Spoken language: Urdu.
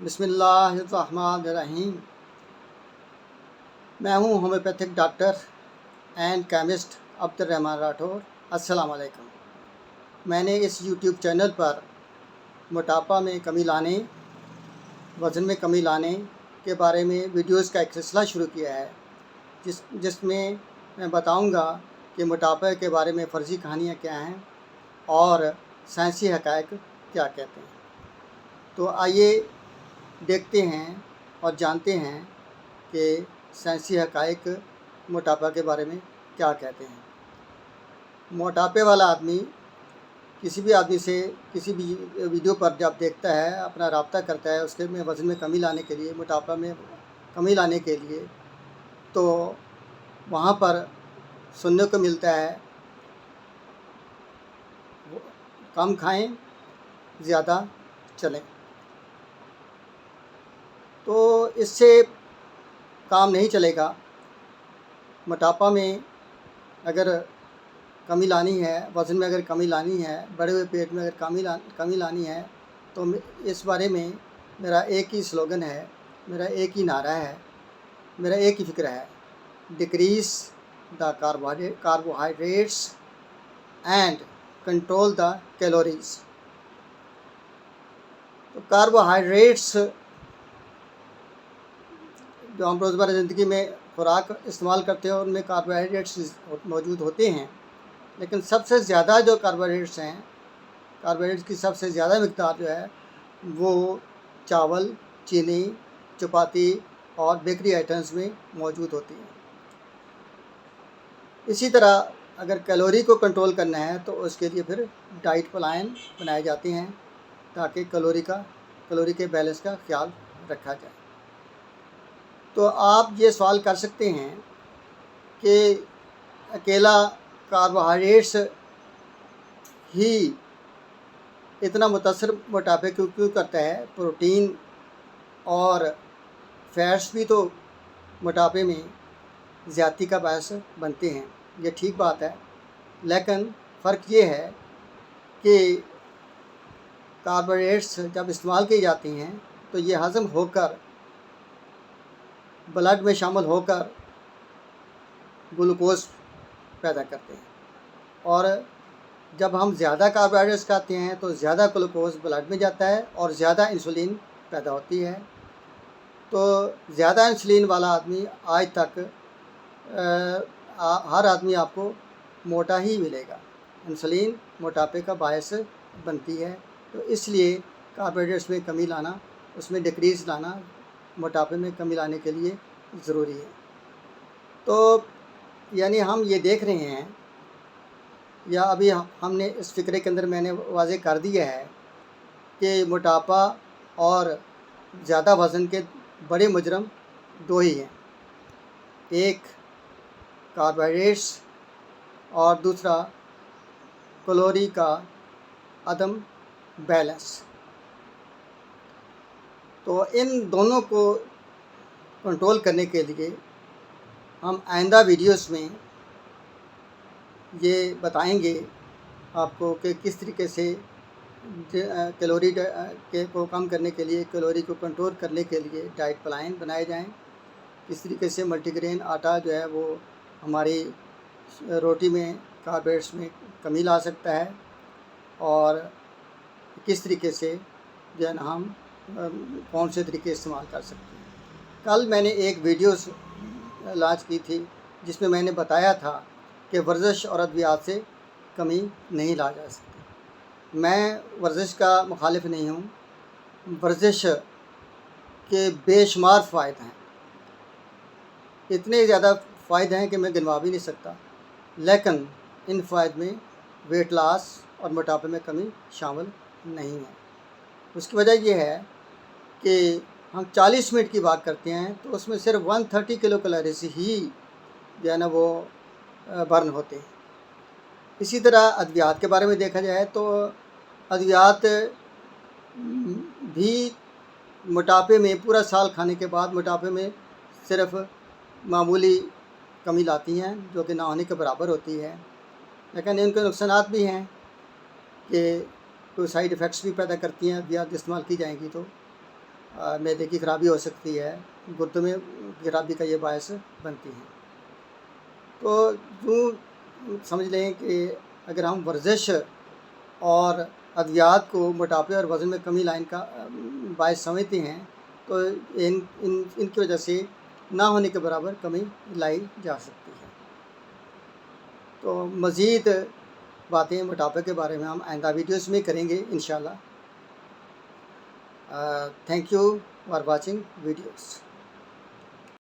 بسم اللہ الرحمن الرحیم۔ میں ہوں ہومیوپیتھک ڈاکٹر اینڈ کیمسٹ عبد الرحمن راٹھور۔ السلام علیکم۔ میں نے اس یوٹیوب چینل پر موٹاپا میں کمی لانے، وزن میں کمی لانے کے بارے میں ویڈیوز کا ایک سلسلہ شروع کیا ہے، جس میں میں بتاؤں گا کہ موٹاپے کے بارے میں فرضی کہانیاں کیا ہیں اور سائنسی حقائق کیا کہتے ہیں۔ تو آئیے دیکھتے ہیں اور جانتے ہیں کہ سائنسی حقائق موٹاپا کے بارے میں کیا کہتے ہیں۔ موٹاپے والا آدمی کسی بھی آدمی سے کسی بھی ویڈیو پر جب دیکھتا ہے، اپنا رابطہ کرتا ہے اس کے میں وزن میں کمی لانے کے لیے، موٹاپا میں کمی لانے کے لیے، تو وہاں پر سننے کو ملتا ہے کم کھائیں زیادہ چلیں۔ تو اس سے کام نہیں چلے گا۔ موٹاپا میں اگر کمی لانی ہے، وزن میں اگر کمی لانی ہے، بڑے ہوئے پیٹ میں اگر کمی لانی ہے، تو اس بارے میں میرا ایک ہی سلوگن ہے، میرا ایک ہی نعرہ ہے، میرا ایک ہی فکر ہے: decrease the carbohydrates and control the calories. تو کاربوہائیڈریٹس جو ہم روزمرہ زندگی میں خوراک استعمال کرتے ہیں ان میں کاربوہائیڈریٹس موجود ہوتے ہیں، لیکن سب سے زیادہ جو کاربوہائیڈریٹس ہیں، کاربوہائیڈریٹس کی سب سے زیادہ مقدار جو ہے وہ چاول، چینی، چپاتی اور بیکری آئٹمس میں موجود ہوتی ہیں۔ اسی طرح اگر کیلوری کو کنٹرول کرنا ہے تو اس کے لیے پھر ڈائٹ پلان بنائے جاتے ہیں تاکہ کیلوری کے بیلنس کا خیال رکھا جائے۔ تو آپ یہ سوال کر سکتے ہیں کہ اکیلا کاربوہائیڈریٹس ہی اتنا متاثر موٹاپے کو کیوں کرتا ہے؟ پروٹین اور فیٹس بھی تو موٹاپے میں زیادتی کا باعث بنتے ہیں۔ یہ ٹھیک بات ہے، لیکن فرق یہ ہے کہ کاربوہائیڈریٹس جب استعمال کی جاتی ہیں تو یہ ہضم ہو کر بلڈ میں شامل ہو کر گلوکوز پیدا کرتے ہیں، اور جب ہم زیادہ کاربوہائیڈریٹس کھاتے ہیں تو زیادہ گلوکوز بلڈ میں جاتا ہے اور زیادہ انسولین پیدا ہوتی ہے۔ تو زیادہ انسولین والا آدمی آج تک ہر آدمی آپ کو موٹا ہی ملے گا۔ انسولین موٹاپے کا باعث بنتی ہے، تو اس لیے کاربوہائیڈریٹس میں کمی لانا، اس میں ڈکریز لانا موٹاپے میں کمی لانے کے لیے ضروری ہے۔ تو یعنی ہم یہ دیکھ رہے ہیں، یا ابھی ہم نے اس فکرے کے اندر میں نے واضح کر دیا ہے کہ موٹاپا اور زیادہ وزن کے بڑے مجرم دو ہی ہیں، ایک کاربوہائیڈریٹس اور دوسرا کیلوری کا عدم بیلنس۔ تو ان دونوں کو کنٹرول کرنے کے لیے ہم آئندہ ویڈیوز میں یہ بتائیں گے آپ کو کہ کس طریقے سے کیلوری کو کم کرنے کے لیے، کیلوری کو کنٹرول کرنے کے لیے ڈائٹ پلان بنائے جائیں، کس طریقے سے ملٹی گرین آٹا جو ہے وہ ہماری روٹی میں کاربوہائیڈریٹس میں کمی لا سکتا ہے، اور کس طریقے سے جو ہے نا ہم کون سے طریقے استعمال کر سکتے ہیں۔ کل میں نے ایک ویڈیو لانچ کی تھی جس میں میں نے بتایا تھا کہ ورزش اور ادویات سے کمی نہیں لا جا سکتی۔ میں ورزش کا مخالف نہیں ہوں، ورزش کے بے شمار فوائد ہیں، اتنے زیادہ فوائد ہیں کہ میں گنوا بھی نہیں سکتا، لیکن ان فوائد میں ویٹ لاس اور موٹاپے میں کمی شامل نہیں ہے۔ اس کی وجہ یہ ہے کہ ہم 40 منٹ کی بات کرتے ہیں تو اس میں صرف 130 کلو کیلوریز ہی جو ہے نا وہ برن ہوتے ہیں۔ اسی طرح ادویات کے بارے میں دیکھا جائے تو ادویات بھی موٹاپے میں پورا سال کھانے کے بعد موٹاپے میں صرف معمولی کمی لاتی ہیں جو کہ نہ ہونے کے برابر ہوتی ہے، لیکن ان کے نقصانات بھی ہیں کہ کوئی سائیڈ ایفیکٹس بھی پیدا کرتی ہیں ادویات استعمال کی جائیں گی تو۔ معدے کی خرابی ہو سکتی ہے، گردوں میں خرابی کا یہ باعث بنتی ہیں۔ تو یوں سمجھ لیں کہ اگر ہم ورزش اور ادویات کو موٹاپے اور وزن میں کمی لانے کا باعث سمجھتے ہیں تو ان کی وجہ سے نہ ہونے کے برابر کمی لائی جا سکتی ہے۔ تو مزید باتیں موٹاپے کے بارے میں ہم آئندہ ویڈیوز میں کریں گے انشاءاللہ۔ Thank you for watching videos.